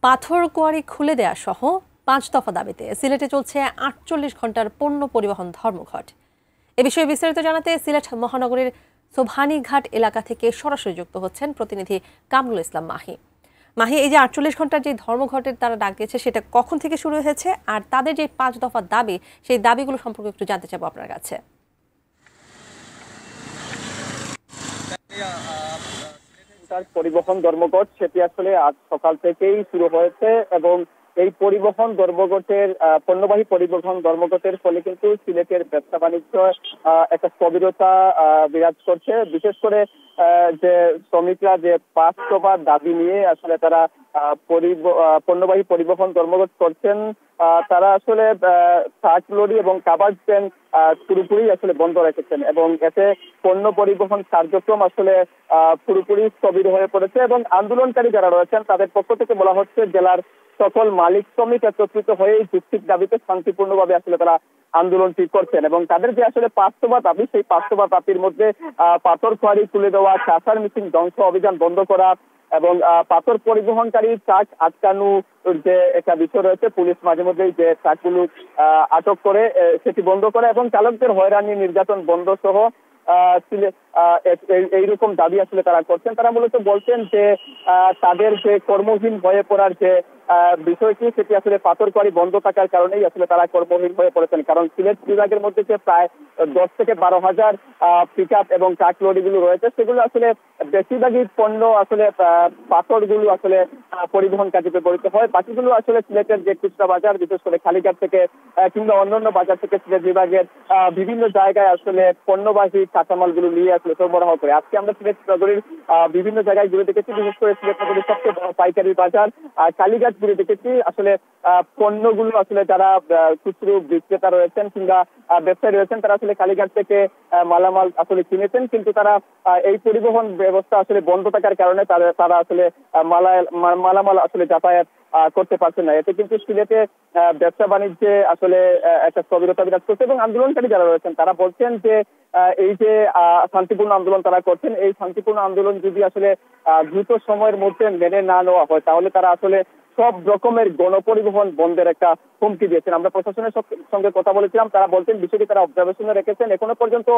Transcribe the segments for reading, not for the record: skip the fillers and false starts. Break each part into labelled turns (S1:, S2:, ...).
S1: পাথর কোয়ারি খুলে দেয়া সহ ৫ দফা দাবিতে সিলেটে চলছে ৪৮ ঘন্টার পণ্য পরিবহন ধর্মঘট। এ বিষয়ে বিস্তারিত জানাতে সিলেট মহানগরীর সোবহানীঘাট এলাকা থেকে সরাসরি যুক্ত হচ্ছেন প্রতিনিধি কামরুল ইসলাম মাহি। মাহি, এই যে ৪৮ ঘন্টার যে ধর্মঘটের তারা ডাক দিয়েছে সেটা কখন থেকে শুরু হয়েছে, আর তাদের যে ৫ দফা দাবি সেই দাবিগুলো সম্পর্কে একটু জানতে চাবো আপনার কাছে।
S2: পরিবহন ধর্মঘট সেটি আসলে আজ সকাল থেকেই শুরু হয়েছে এবং এই পরিবহন ধর্মঘটের পণ্যবাহী পরিবহন ধর্মঘটের ফলে কিন্তু সিলেটের ব্যবসা বাণিজ্য একটা স্থবিরতা বিরাজ করছে। বিশেষ করে যে শ্রমিকরা যে ৫ দফা দাবি নিয়ে আসলে তারা পণ্যবাহী পরিবহন ধর্মঘট করছেন, তারা আসলে ট্রাক লরি এবং কাভার্ড ভ্যান পুরোপুরি আসলে বন্ধ রেখেছেন এবং এতে পণ্য পরিবহন কার্যক্রম আসলে পুরোপুরি স্থবির হয়ে পড়েছে। এবং আন্দোলনকারী যারা রয়েছেন তাদের পক্ষ থেকে বলা হচ্ছে জেলার সকল মালিক শ্রমিক একত্রিত হয়ে যুক্তির দাবিতে শান্তিপূর্ণভাবে আসলে তারা আন্দোলনটি করছেন এবং তাদের যে আসলে ৫ দফা দাবি, সেই ৫ দফা দাবির মধ্যে পাথর কোয়ারি তুলে দেওয়া, চাষার মিছিল ধ্বংস অভিযান বন্ধ করা এবং পাথর পরিবহনকারী ট্রাক আটকানো যে একটা বিষয় রয়েছে, পুলিশ মাঝে মধ্যেই যে ট্রাকগুলো আটক করে সেটি বন্ধ করে এবং চালকদের হয়রানি নির্যাতন বন্ধ সহ এইরকম দাবি আসলে তারা করছেন। তারা মূলত বলছেন যে তাদের যে কর্মহীন হয়ে পড়ার যে বিষয়টি, সেটি আসলে পাথর কোয়ারি বন্ধ থাকার কারণেই আসলে তারা কর্মহীন হয়ে পড়েছেন। কারণ সিলেট বিভাগের মধ্যে যে প্রায় ১০ থেকে ১২ হাজার পিকআপ এবং ট্রাক লরিগুলো রয়েছে, সেগুলো আসলে বেশিরভাগই পণ্য আসলে পাথরগুলো আসলে পরিবহন কাজে ব্যবহৃত হয়। বাকিগুলো আসলে সিলেটের যে খুচরা বাজার, বিশেষ করে কালীঘাট থেকে কিংবা অন্যান্য বাজার থেকে সিলেট বিভাগের বিভিন্ন জায়গায় আসলে পণ্যবাহী কাঁচামালগুলো নিয়ে আসলে সরবরাহ করে। আজকে আমরা সিলেট নগরীর বিভিন্ন জায়গায় ঘুরে দেখেছি, বিশেষ করে সিলেট নগরীর সবচেয়ে বড় পাইকারি বাজার কালীঘাট ঘুরে দেখেছি। আসলে পণ্যগুলো আসলে যারা খুচরো বিক্রেতা রয়েছেন কিংবা ব্যবসায়ী রয়েছেন, তারা আসলে কালীঘাট থেকে মালামাল আসলে কিনেছেন, কিন্তু তারা এই পরিবহন ব্যবস্থা আসলে বন্ধ থাকার কারণে তারা আসলে মালামাল আসলে যাতায়াত করতে পারছেন না। এতে কিন্তু সিলেটে ব্যবসা বাণিজ্যে আসলে একটা স্থবিরতা বিরাজ করছে এবং আন্দোলনকারী যারা রয়েছেন তারা বলছেন যে এই যে শান্তিপূর্ণ আন্দোলন তারা করছেন, এই শান্তিপূর্ণ আন্দোলন যদি আসলে দ্রুত সময়ের মধ্যে মেনে না নেওয়া হয়, তাহলে তারা আসলে সব রকমের গণপরিবহন বন্ধের একটা হুমকি দিয়েছেন। আমরা প্রশাসনের সঙ্গে কথা বলেছিলাম, তারা বলছেন বিষয়টি তারা অবজারভেশনে রেখেছেন। এখনো পর্যন্ত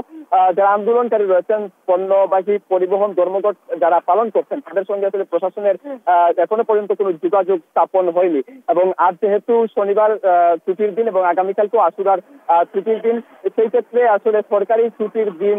S2: যারা আন্দোলনকারী রয়েছেন, পণ্যবাহী পরিবহন ধর্মঘট যারা পালন করছেন, তাদের সঙ্গে আসলে প্রশাসনের এখনো পর্যন্ত কোনো যোগাযোগ স্থাপন হয়নি। এবং আজ যেহেতু শনিবার ছুটির দিন এবং আগামীকাল তো আশুরার ছুটির দিন, সেই ক্ষেত্রে আসলে সরকারি ছুটির দিন